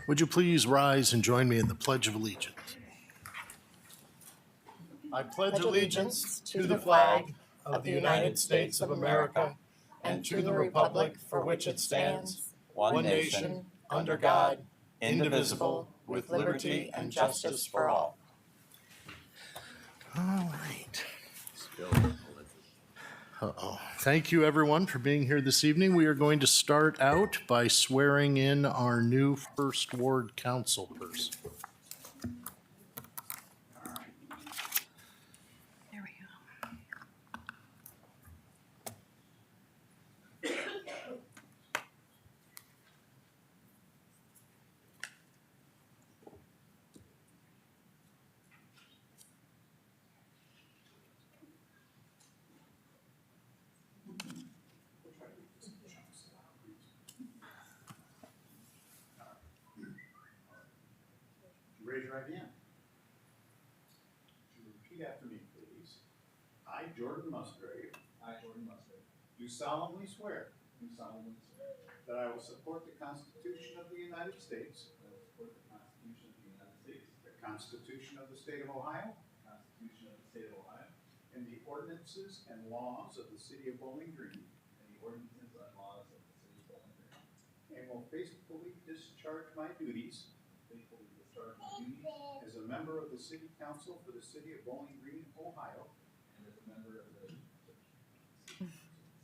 Would you please rise and join me in the Pledge of Allegiance? I pledge allegiance to the flag of the United States of America and to the republic for which it stands, one nation, under God, indivisible, with liberty and justice for all. All right. Thank you, everyone, for being here this evening. We are going to start out by swearing in our new First Ward Council person. There we go. Raise your right hand. Repeat after me, please. I, Jordan Musgrave, do solemnly swear that I will support the Constitution of the United States, the Constitution of the State of Ohio, and the ordinances and laws of the City of Bowling Green, and will faithfully discharge my duties as a member of the City Council for the City of Bowling Green, Ohio. And as a member of the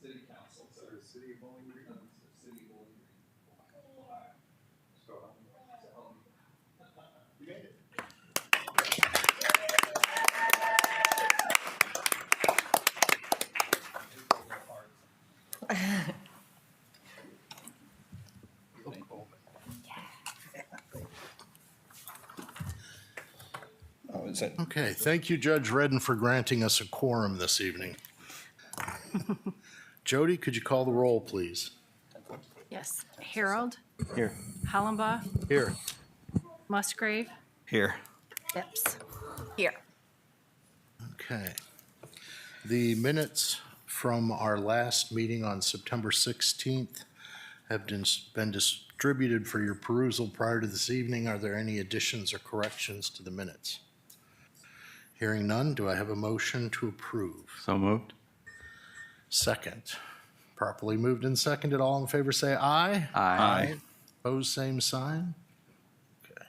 City Council For the City of Bowling Green, of the City of Bowling Green, Ohio. so help me God. So help me God. You made it. Oh, is that? Okay, thank you, Judge Redden, for granting us a quorum this evening. Jody, could you call the roll, please? Yes. Harold, Here. Hollenbaugh, Here. Musgrave, Here. Phipps. Here. Okay. The minutes from our last meeting on September 16th have been distributed for your perusal prior to this evening. Are there any additions or corrections to the minutes? Hearing none, do I have a motion to approve? So moved. Second. Properly moved and seconded. All in favor say aye. Aye. Opposed, same sign. Okay.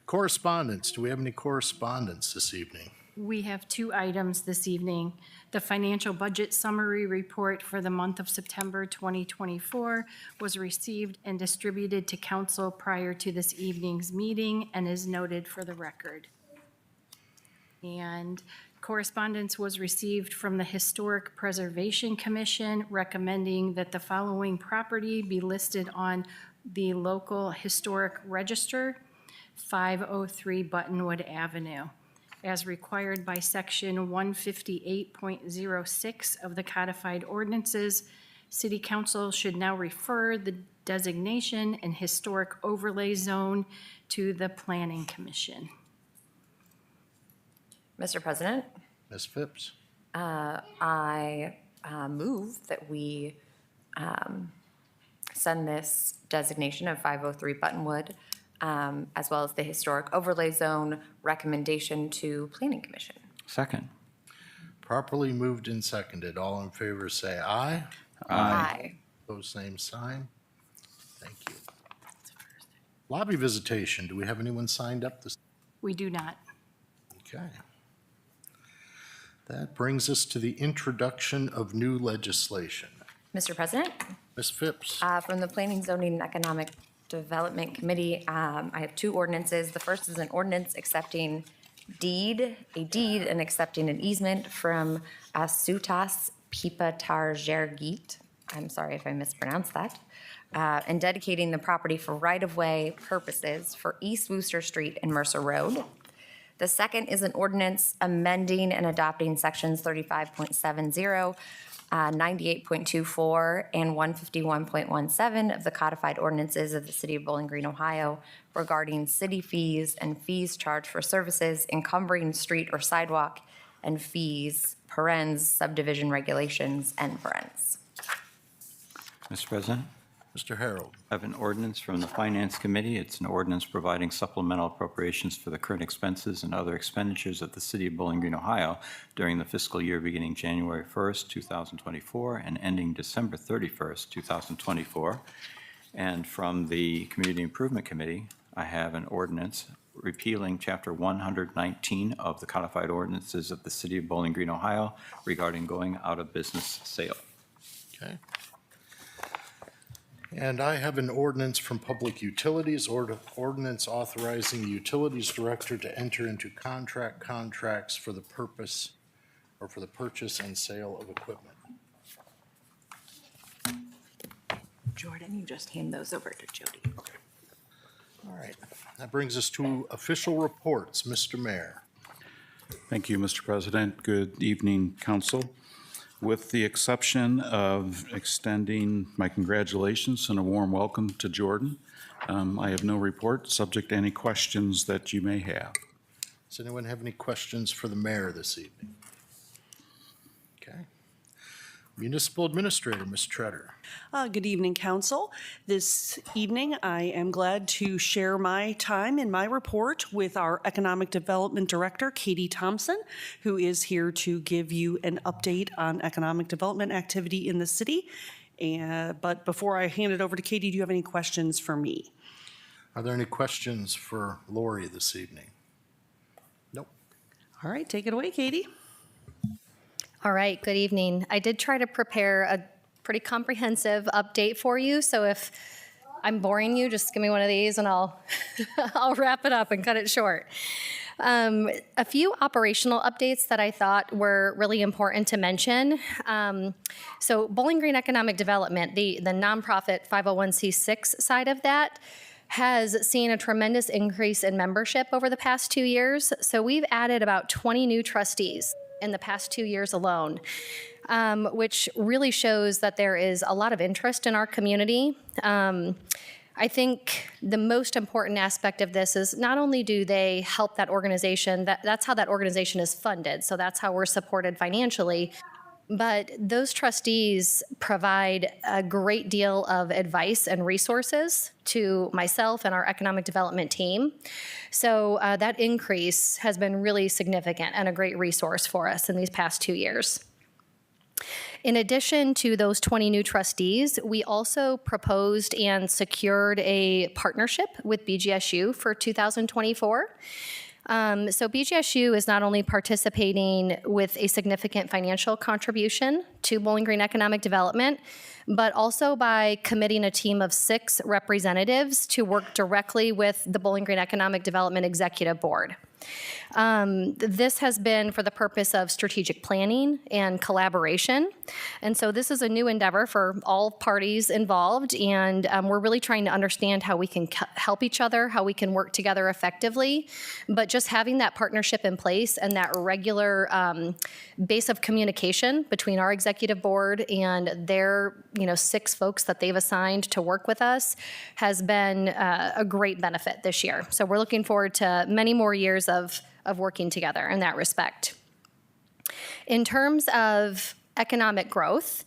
Correspondence. Do we have any correspondence this evening? We have two items this evening. The financial budget summary report for the month of September 2024 was received and distributed to council prior to this evening's meeting and is noted for the record. And correspondence was received from the Historic Preservation Commission recommending that the following property be listed on the local historic register, 503 Buttonwood Avenue. As required by section 158.06 of the codified ordinances, City Council should now refer the designation and historic overlay zone to the Planning Commission. Mr. President, Ms. Phipps? I move that we send this designation of 503 Buttonwood, as well as the historic overlay zone recommendation to Planning Commission. Second. Properly moved and seconded. All in favor say aye. Aye. Opposed, same sign. Thank you. Lobby visitation. Do we have anyone signed up this? We do not. Okay. That brings us to the introduction of new legislation. Mr. President, Ms. Phipps? from the Planning, Zoning, and Economic Development Committee, I have two ordinances. The first is an ordinance accepting a deed and accepting an easement from Asutas Pipatarjergit. I'm sorry if I mispronounced that. And dedicating the property for right-of-way purposes for East Wooster Street and Mercer Road. The second is an ordinance amending and adopting sections 35.70, 98.24, and 151.17 of the codified ordinances of the City of Bowling Green, Ohio regarding city fees and fees charged for services encumbering street or sidewalk and fees, subdivision regulations, and. Mr. President, Mr. Harold. I have an ordinance from the Finance Committee. It's an ordinance providing supplemental appropriations for the current expenses and other expenditures of the City of Bowling Green, Ohio during the fiscal year beginning January 1st, 2024 and ending December 31st, 2024. And from the Community Improvement Committee, I have an ordinance repealing Chapter 119 of the Codified Ordinances of the City of Bowling Green, Ohio regarding going out of business sale. Okay. And I have an ordinance from Public Utilities, ordinance authorizing the Utilities Director to enter into contracts for the purpose or for the purchase and sale of equipment. Jordan, you just hand those over to Jody. All right, that brings us to official reports. Mr. Mayor. Thank you, Mr. President. Good evening, council. With the exception of extending my congratulations and a warm welcome to Jordan, I have no report, subject to any questions that you may have. Does anyone have any questions for the mayor this evening? Okay. Municipal Administrator, Ms. Treader. Good evening, Council. This evening, I am glad to share my time in my report with our Economic Development Director, Katie Thompson, who is here to give you an update on economic development activity in the city. But before I hand it over to Katie, do you have any questions for me? Are there any questions for Lori this evening? Nope. All right, take it away, Katie. All right, good evening. I did try to prepare a pretty comprehensive update for you, so if I'm boring you, just give me one of these and I'll I'll wrap it up and cut it short. A few operational updates that I thought were really important to mention. So Bowling Green Economic Development, the nonprofit 501c6 side of that, has seen a tremendous increase in membership over the past 2 years. So we've added about 20 new trustees in the past 2 years alone, which really shows that there is a lot of interest in our community. I think the most important aspect of this is not only do they help that organization, that's how that organization is funded, so that's how we're supported financially, but those trustees provide a great deal of advice and resources to myself and our economic development team. So that increase has been really significant and a great resource for us in these past 2 years. In addition to those 20 new trustees, we also proposed and secured a partnership with BGSU for 2024. So BGSU is not only participating with a significant financial contribution to Bowling Green Economic Development, but also by committing a team of 6 representatives to work directly with the Bowling Green Economic Development Executive Board. This has been for the purpose of strategic planning and collaboration. And so this is a new endeavor for all parties involved, and we're really trying to understand how we can help each other, how we can work together effectively. But just having that partnership in place and that regular base of communication between our executive board and their 6 folks that they've assigned to work with us has been a great benefit this year. So we're looking forward to many more years of working together in that respect. In terms of economic growth,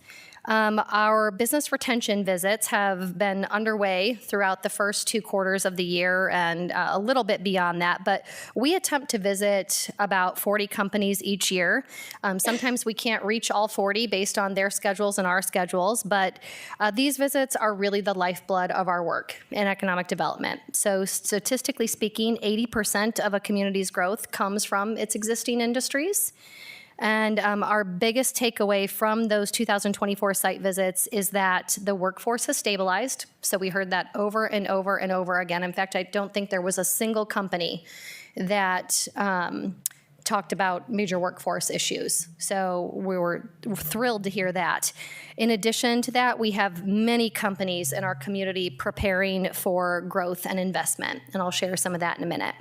our business retention visits have been underway throughout the first 2 quarters of the year and a little bit beyond that, but we attempt to visit about 40 companies each year. Sometimes we can't reach all 40 based on their schedules and our schedules, but these visits are really the lifeblood of our work in economic development. So statistically speaking, 80% of a community's growth comes from its existing industries. And our biggest takeaway from those 2024 site visits is that the workforce has stabilized. So we heard that over and over and over again. In fact, I don't think there was a single company that talked about major workforce issues. So we were thrilled to hear that. In addition to that, we have many companies in our community preparing for growth and investment, and I'll share some of that in a minute.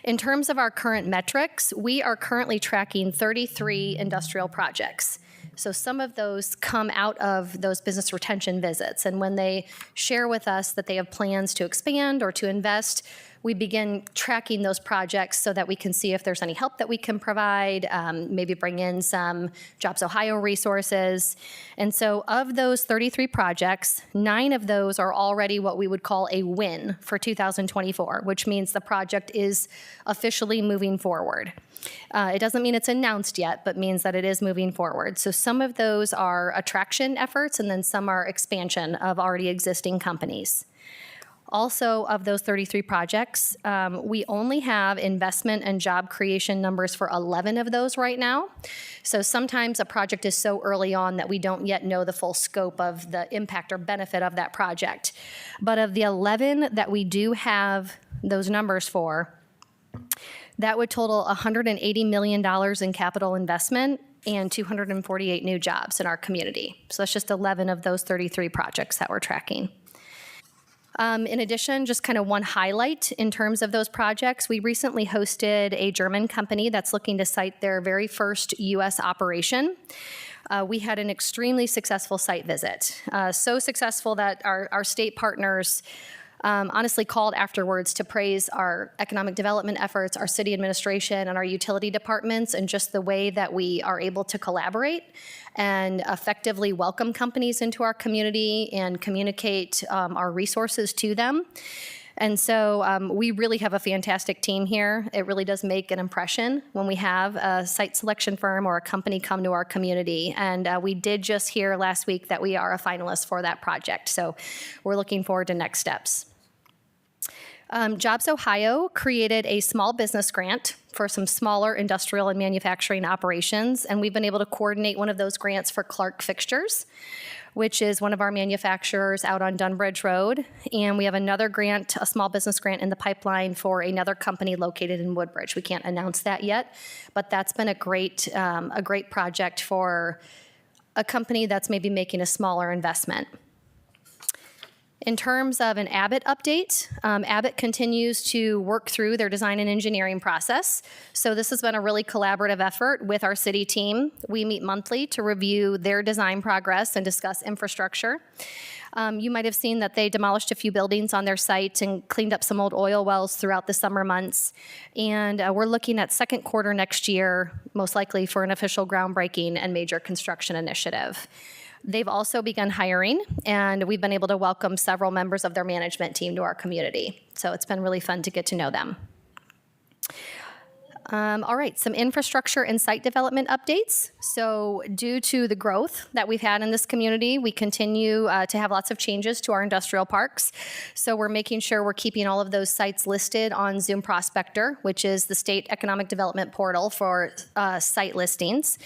In terms of our current metrics, we are currently tracking 33 industrial projects. So some of those come out of those business retention visits. And when they share with us that they have plans to expand or to invest, we begin tracking those projects so that we can see if there's any help that we can provide, maybe bring in some Jobs Ohio resources. And so of those 33 projects, 9 of those are already what we would call a win for 2024, which means the project is officially moving forward. It doesn't mean it's announced yet, but means that it is moving forward. So some of those are attraction efforts, and then some are expansion of already existing companies. Also, of those 33 projects, we only have investment and job creation numbers for 11 of those right now. So sometimes a project is so early on that we don't yet know the full scope of the impact or benefit of that project. But of the 11 that we do have those numbers for, that would total $180 million in capital investment and 248 new jobs in our community. So that's just 11 of those 33 projects that we're tracking. In addition, just kind of one highlight in terms of those projects, we recently hosted a German company that's looking to site their very first U.S. operation. We had an extremely successful site visit, so successful that our state partners honestly called afterwards to praise our economic development efforts, our city administration, and our utility departments, and just the way that we are able to collaborate and effectively welcome companies into our community and communicate our resources to them. And so we really have a fantastic team here. It really does make an impression when we have a site selection firm or a company come to our community. And we did just hear last week that we are a finalist for that project. So we're looking forward to next steps. Jobs Ohio created a small business grant for some smaller industrial and manufacturing operations, and we've been able to coordinate one of those grants for Clark Fixtures, which is one of our manufacturers out on Dunbridge Road. And we have another grant, a small business grant in the pipeline for another company located in Woodbridge. We can't announce that yet, but that's been a great project for a company that's maybe making a smaller investment. In terms of an Abbott update, Abbott continues to work through their design and engineering process. So this has been a really collaborative effort with our city team. We meet monthly to review their design progress and discuss infrastructure. You might have seen that they demolished a few buildings on their site and cleaned up some old oil wells throughout the summer months. And we're looking at second quarter next year, most likely for an official groundbreaking and major construction initiative. They've also begun hiring, and we've been able to welcome several members of their management team to our community. So it's been really fun to get to know them. All right, some infrastructure and site development updates. So due to the growth that we've had in this community, we continue to have lots of changes to our industrial parks. So we're making sure we're keeping all of those sites listed on Zoom Prospector, which is the state economic development portal for site listings.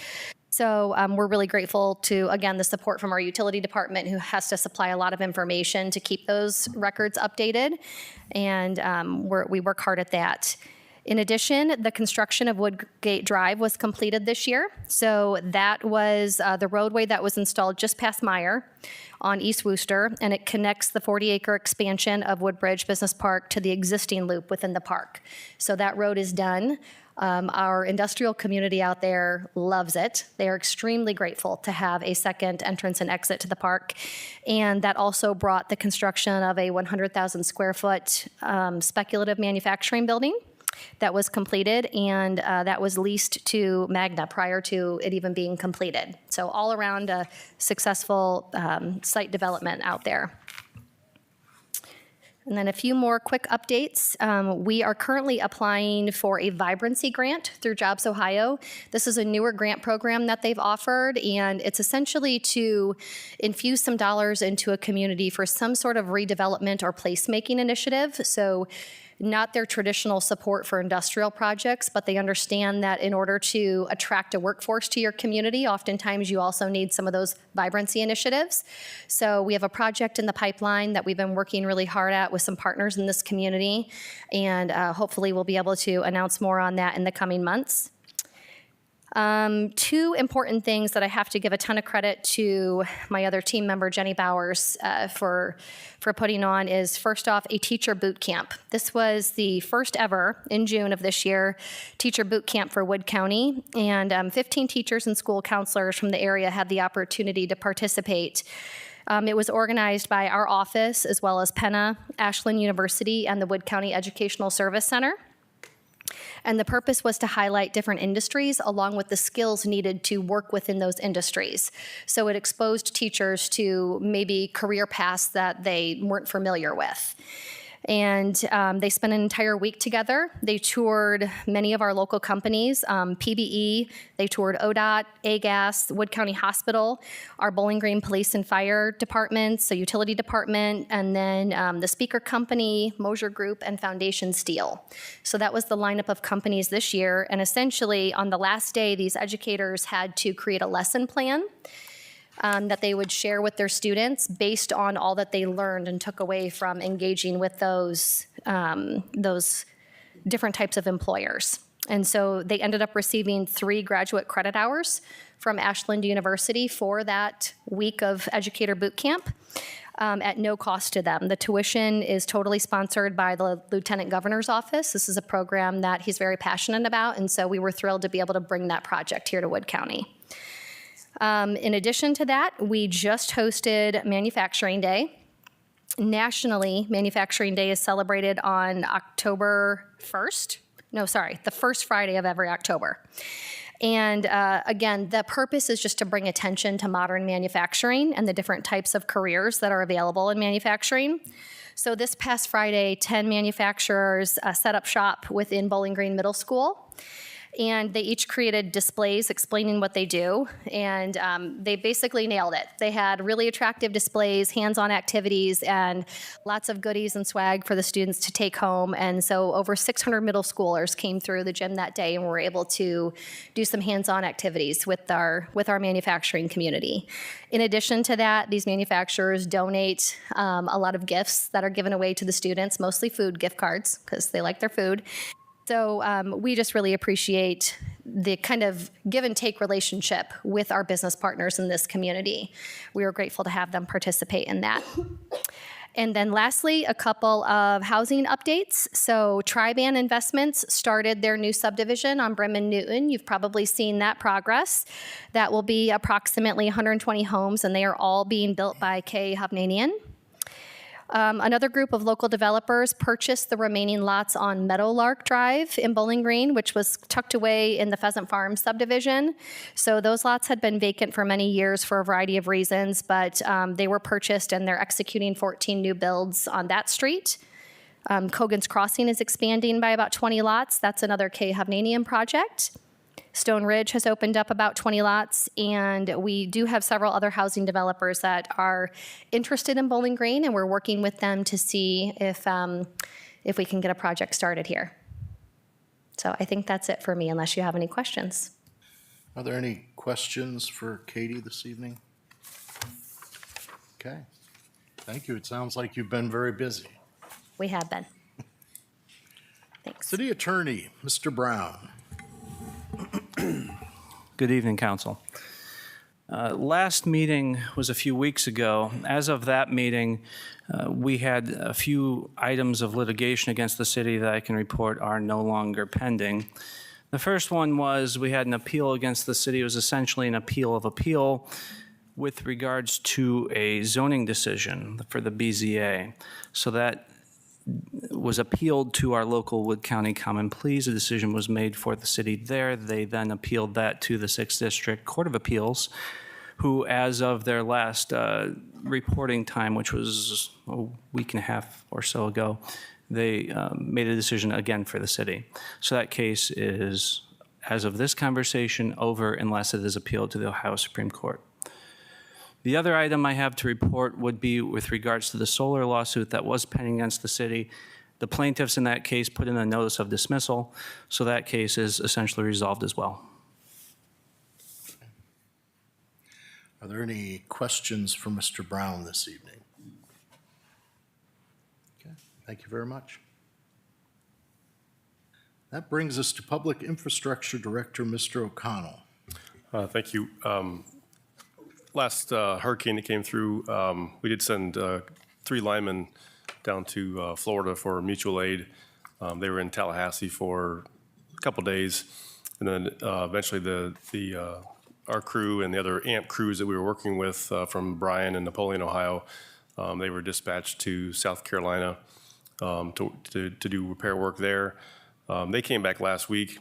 So we're really grateful to, again, the support from our utility department, who has to supply a lot of information to keep those records updated. And we work hard at that. In addition, the construction of Woodgate Drive was completed this year. So that was the roadway that was installed just past Meyer on East Wooster, and it connects the 40-acre expansion of Woodbridge Business Park to the existing loop within the park. So that road is done. Our industrial community out there loves it. They are extremely grateful to have a second entrance and exit to the park. And that also brought the construction of a 100,000 square foot speculative manufacturing building that was completed, and that was leased to Magna prior to it even being completed. So all around a successful site development out there. And then a few more quick updates. We are currently applying for a vibrancy grant through Jobs Ohio. This is a newer grant program that they've offered, and it's essentially to infuse some dollars into a community for some sort of redevelopment or placemaking initiative. So not their traditional support for industrial projects, but they understand that in order to attract a workforce to your community, oftentimes you also need some of those vibrancy initiatives. So we have a project in the pipeline that we've been working really hard at with some partners in this community, and hopefully we'll be able to announce more on that in the coming months. Two important things that I have to give a ton of credit to my other team member, Jenny Bowers, for putting on is, first off, a teacher boot camp. This was the first ever, in June of this year, teacher boot camp for Wood County, and 15 teachers and school counselors from the area had the opportunity to participate. It was organized by our office as well as Penna, Ashland University, and the Wood County Educational Service Center. And the purpose was to highlight different industries along with the skills needed to work within those industries. So it exposed teachers to maybe career paths that they weren't familiar with. And they spent an entire week together. They toured many of our local companies, PBE, they toured ODOT, AGAS, Wood County Hospital, our Bowling Green Police and Fire Departments, the Utility Department, and then the Speaker Company, Mosier Group, and Foundation Steel. So that was the lineup of companies this year. And essentially, on the last day, these educators had to create a lesson plan that they would share with their students based on all that they learned and took away from engaging with those different types of employers. And so they ended up receiving 3 graduate credit hours from Ashland University for that week of educator boot camp at no cost to them. The tuition is totally sponsored by the Lieutenant Governor's Office. This is a program that he's very passionate about, and so we were thrilled to be able to bring that project here to Wood County. In addition to that, we just hosted Manufacturing Day. Nationally, Manufacturing Day is celebrated on October 1st. No, sorry, the first Friday of every October. And again, the purpose is just to bring attention to modern manufacturing and the different types of careers that are available in manufacturing. So this past Friday, 10 manufacturers set up shop within Bowling Green Middle School. And they each created displays explaining what they do, and they basically nailed it. They had really attractive displays, hands-on activities, and lots of goodies and swag for the students to take home. And so over 600 middle schoolers came through the gym that day and were able to do some hands-on activities with our manufacturing community. In addition to that, these manufacturers donate a lot of gifts that are given away to the students, mostly food gift cards, because they like their food. So we just really appreciate the kind of give and take relationship with our business partners in this community. We are grateful to have them participate in that. And then lastly, a couple of housing updates. So Triban Investments started their new subdivision on Brim and Newton. You've probably seen that progress. That will be approximately 120 homes, and they are all being built by K. Hovnanian. Another group of local developers purchased the remaining lots on Meadowlark Drive in Bowling Green, which was tucked away in the Pheasant Farm subdivision. So those lots had been vacant for many years for a variety of reasons, but they were purchased and they're executing 14 new builds on that street. Cogan's Crossing is expanding by about 20 lots. That's another K. Hovnanian project. Stone Ridge has opened up about 20 lots, and we do have several other housing developers that are interested in Bowling Green, and we're working with them to see if we can get a project started here. So I think that's it for me, unless you have any questions. Are there any questions for Katie this evening? Okay, thank you. It sounds like you've been very busy. We have been. Thanks. City Attorney, Mr. Brown. Good evening, Council. Last meeting was a few weeks ago. As of that meeting, we had a few items of litigation against the city that I can report are no longer pending. The first one was we had an appeal against the city. It was essentially an appeal of appeal with regards to a zoning decision for the BZA. So that was appealed to our local Wood County Common Pleas. A decision was made for the city there. They then appealed that to the 6th District Court of Appeals, who, as of their last reporting time, which was a week and a half or so ago, they made a decision again for the city. So that case is, as of this conversation, over unless it is appealed to the Ohio Supreme Court. The other item I have to report would be with regards to the solar lawsuit that was pending against the city. The plaintiffs in that case put in a notice of dismissal, so that case is essentially resolved as well. Are there any questions for Mr. Brown this evening? Okay, thank you very much. That brings us to Public Infrastructure Director, Mr. O'Connell. Thank you. Last hurricane that came through, we did send 3 linemen down to Florida for mutual aid. They were in Tallahassee for a couple days, and then eventually our crew and the other AMP crews that we were working with from Bryan and Napoleon, Ohio, they were dispatched to South Carolina to do repair work there. They came back last week.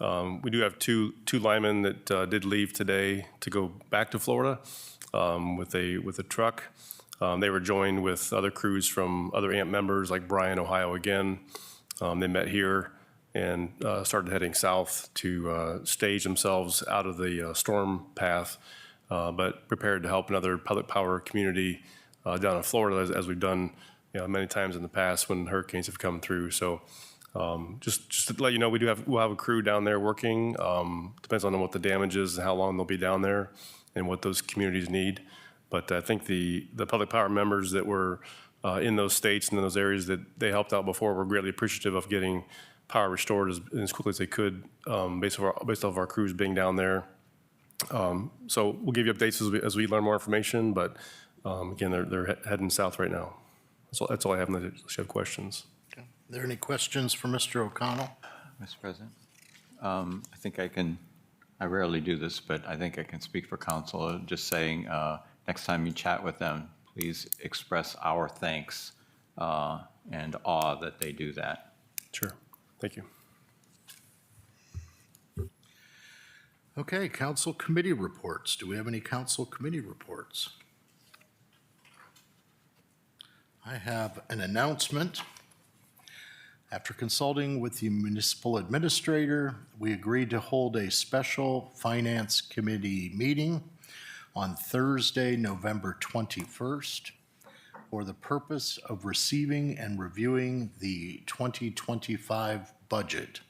We do have two linemen that did leave today to go back to Florida with a truck. They were joined with other crews from other AMP members like Bryan, Ohio again. They met here and started heading south to stage themselves out of the storm path, but prepared to help another public power community down in Florida, as we've done many times in the past when hurricanes have come through. So just to let you know, we'll have a crew down there working. Depends on what the damage is and how long they'll be down there and what those communities need. But I think the public power members that were in those states and in those areas that they helped out before were greatly appreciative of getting power restored as quickly as they could, based off our crews being down there. So we'll give you updates as we learn more information, but again, they're heading south right now. That's all I have, unless you have questions. Are there any questions for Mr. O'Connell? Mr. President? I rarely do this, but I think I can speak for council, just saying, next time you chat with them, please express our thanks and awe that they do that. Sure. Thank you. Okay, council committee reports. Do we have any council committee reports? I have an announcement. After consulting with the municipal administrator, we agreed to hold a special finance committee meeting on Thursday, November 21st, for the purpose of receiving and reviewing the 2025 budget.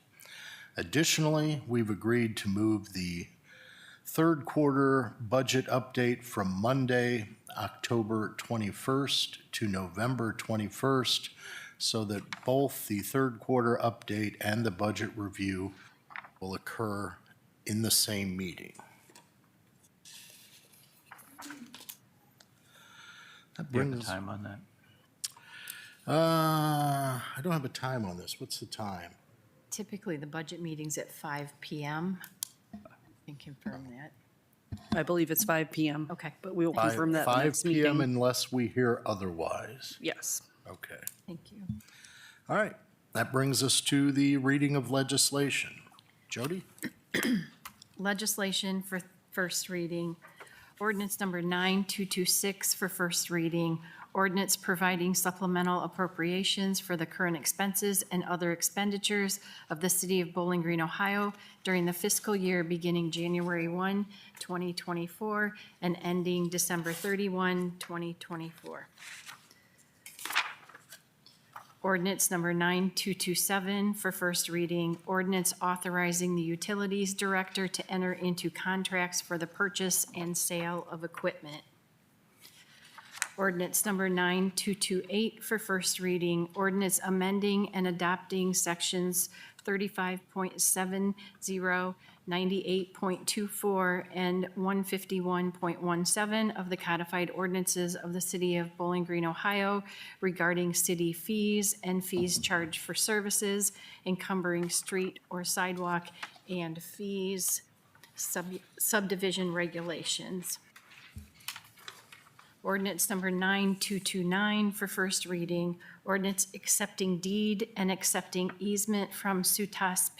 Additionally, we've agreed to move the third quarter budget update from Monday, October 21st to November 21st, so that both the third quarter update and the budget review will occur in the same meeting. That Do you have a brings, time on that? I don't have a time on this. What's the time? Typically, the budget meeting's at 5 PM. I can confirm that. I believe it's 5 PM. Okay. But we will confirm that in the 5 next PM meeting. unless we hear otherwise. Yes. Okay. Thank you. All right. That brings us to the reading of legislation. Jody? Legislation for first reading. Ordinance number 9226 for first reading. Ordinance providing supplemental appropriations for the current expenses and other expenditures of the City of Bowling Green, Ohio during the fiscal year beginning January 1, 2024 and ending December 31, 2024. Ordinance number 9227 for first reading. Ordinance authorizing the Utilities Director to enter into contracts for the purchase and sale of equipment. Ordinance number 9228 for first reading. Ordinance amending and adopting sections 35.70, 98.24, and 151.17 of the codified ordinances of the City of Bowling Green, Ohio regarding city fees and fees charged for services, encumbering street or sidewalk, and fees, subdivision regulations. Ordinance number 9229 for first reading. Ordinance accepting deed and accepting easement from Sutas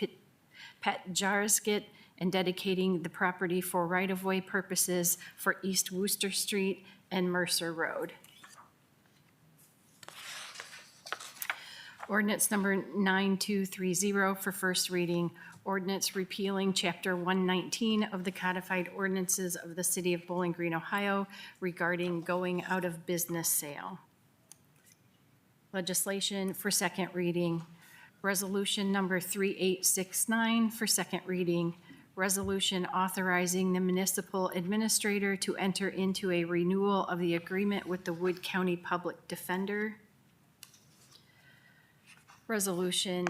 Petjarskit and dedicating the property for right-of-way purposes for East Wooster Street and Mercer Road. Ordinance number 9230 for first reading. Ordinance repealing Chapter 119 of the codified ordinances of the City of Bowling Green, Ohio regarding going out of business sale. Legislation for second reading. Resolution number 3869 for second reading. Resolution authorizing the municipal administrator to enter into a renewal of the agreement with the Wood County Public Defender. Resolution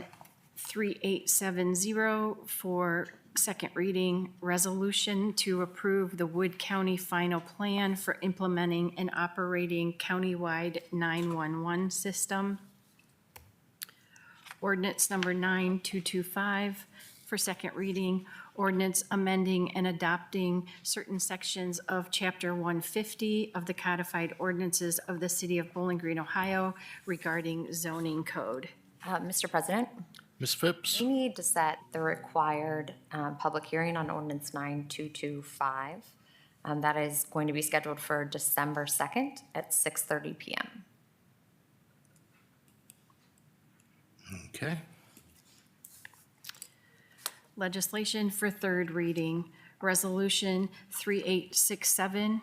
3870 for second reading. Resolution to approve the Wood County Final Plan for implementing and operating countywide 911 system. Ordinance number 9225 for second reading. ordinance amending and adopting certain sections of Chapter 150 of the codified ordinances of the City of Bowling Green, Ohio regarding zoning code. Mr. President, Ms. Phipps? we need to set the required public hearing on ordinance 9225. That is going to be scheduled for December 2nd at 6:30 PM. Okay. Legislation for third reading, Resolution 3867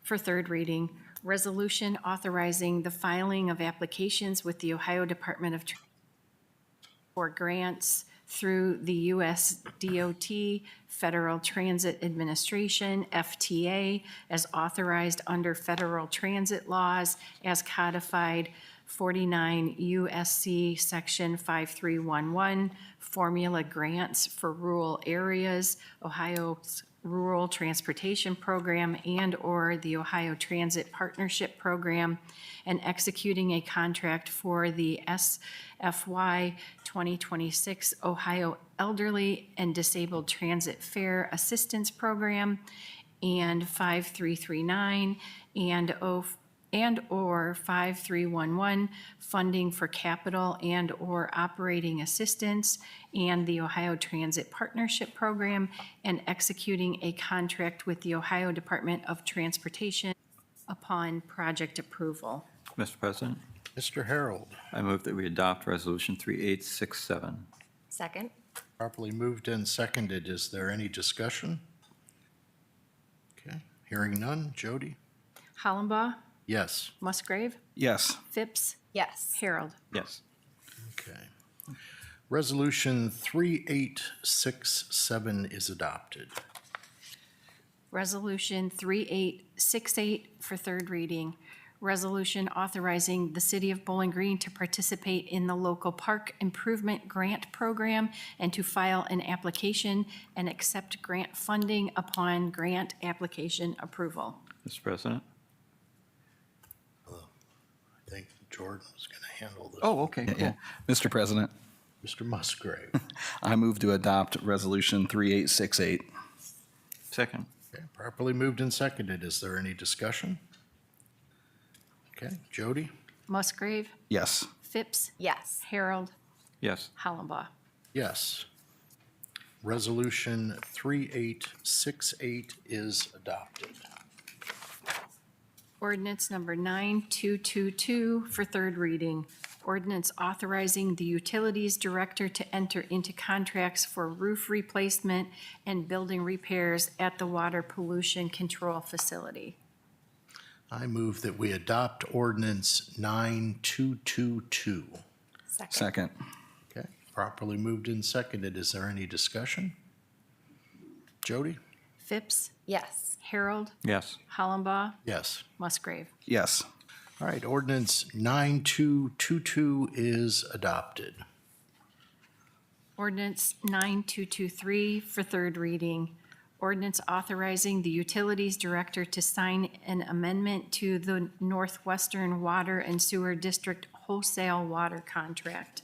for third reading. Resolution authorizing the filing of applications with the Ohio Department of for grants through the U.S. DOT, Federal Transit Administration, FTA, as authorized under federal transit laws as codified 49 U.S.C. Section 5311, formula grants for rural areas, Ohio's Rural Transportation Program and/or the Ohio Transit Partnership Program, and executing a contract for the SFY 2026 Ohio Elderly and Disabled Transit Fare Assistance Program, and 5339 and/or 5311, funding for capital and/or operating assistance, and the Ohio Transit Partnership Program, and executing a contract with the Ohio Department of Transportation upon project approval. Mr. President, Mr. Harold? I move that we adopt Resolution 3867. Second? Properly moved and seconded. Is there any discussion? Okay, hearing none. Jody? Hollenbaugh, Yes. Musgrave, Yes. Phipps, Yes. Harold. Yes. Okay. Resolution 3867 is adopted. Resolution 3868 for third reading. Resolution authorizing the City of Bowling Green to participate in the Local Park Improvement Grant Program and to file an application and accept grant funding upon grant application approval. Mr. President? I think Jordan was going to handle this. Oh, okay, Yeah. Mr. President, Mr. Musgrave. I move to adopt Resolution 3868. Second. Okay, properly moved and seconded. Is there any discussion? Okay, Jody? Musgrave, Yes. Phipps, Yes. Harold, Yes. Hollenbaugh. Yes. Resolution 3868 is adopted. Ordinance number 9222 for third reading. Ordinance authorizing the Utilities Director to enter into contracts for roof replacement and building repairs at the Water Pollution Control Facility. I move that we adopt ordinance 9222. Second. Okay, properly moved and seconded. Is there any discussion? Jody? Phipps, Yes. Harold, Yes. Hollenbaugh, Yes. Musgrave. Yes. All right, ordinance 9222 is adopted. Ordinance 9223 for third reading. Ordinance authorizing the Utilities Director to sign an amendment to the Northwestern Water and Sewer District Wholesale Water Contract.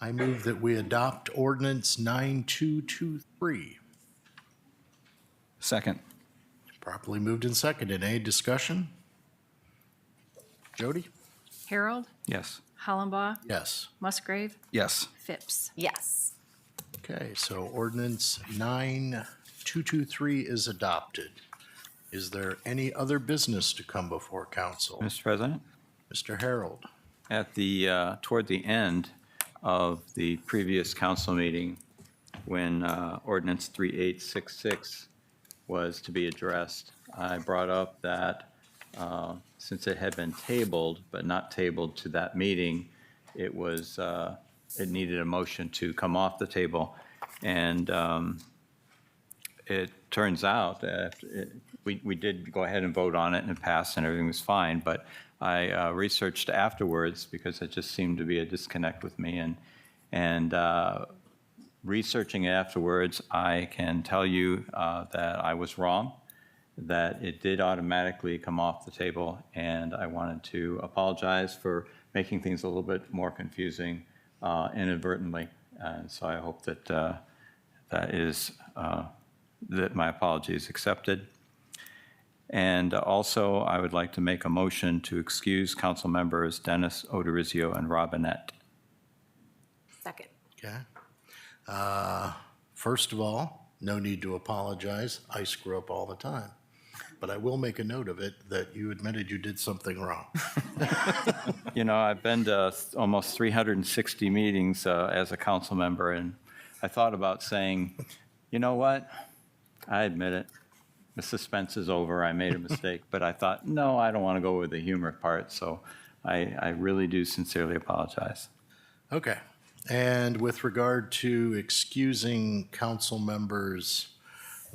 I move that we adopt ordinance 9223. Second. Properly moved and seconded. Any discussion? Jody? Harold, Yes. Hollenbaugh, Yes. Musgrave, Yes. Phipps. Yes. Okay, so ordinance 9223 is adopted. Is there any other business to come before council? Mr. President? Mr. Harold? At the, toward the end of the previous council meeting, when ordinance 3866 was to be addressed, I brought up that since it had been tabled, but not tabled to that meeting, it was, it needed a motion to come off the table. And it turns out that we did go ahead and vote on it and it passed and everything was fine, but I researched afterwards because it just seemed to be a disconnect with me. And researching it afterwards, I can tell you that I was wrong, that it did automatically come off the table, and I wanted to apologize for making things a little bit more confusing inadvertently. And so I hope that that my apology is accepted. And also, I would like to make a motion to excuse council members Dennis Odorizio and Robinette. Second. Okay. First of all, no need to apologize. I screw up all the time. But I will make a note of it that you admitted you did something wrong. You know, I've been to almost 360 meetings as a council member, and I thought about saying, you know what? I admit it. The suspense is over. I made a mistake. But I thought, no, I don't want to go with the humor part. So I really do sincerely apologize. Okay. And with regard to excusing council members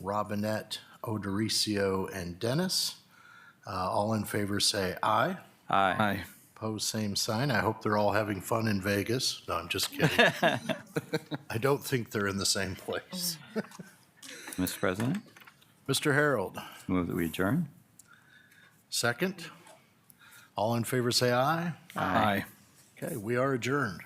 Robinette, Odorizio, and Dennis, all in favor say aye. Aye. Aye. Opposed, same sign. I hope they're all having fun in Vegas. No, I'm just kidding. I don't think they're in the same place. Mr. President, Mr. Harold, move that we adjourn. second. All in favor say aye. Aye. Okay, we are adjourned.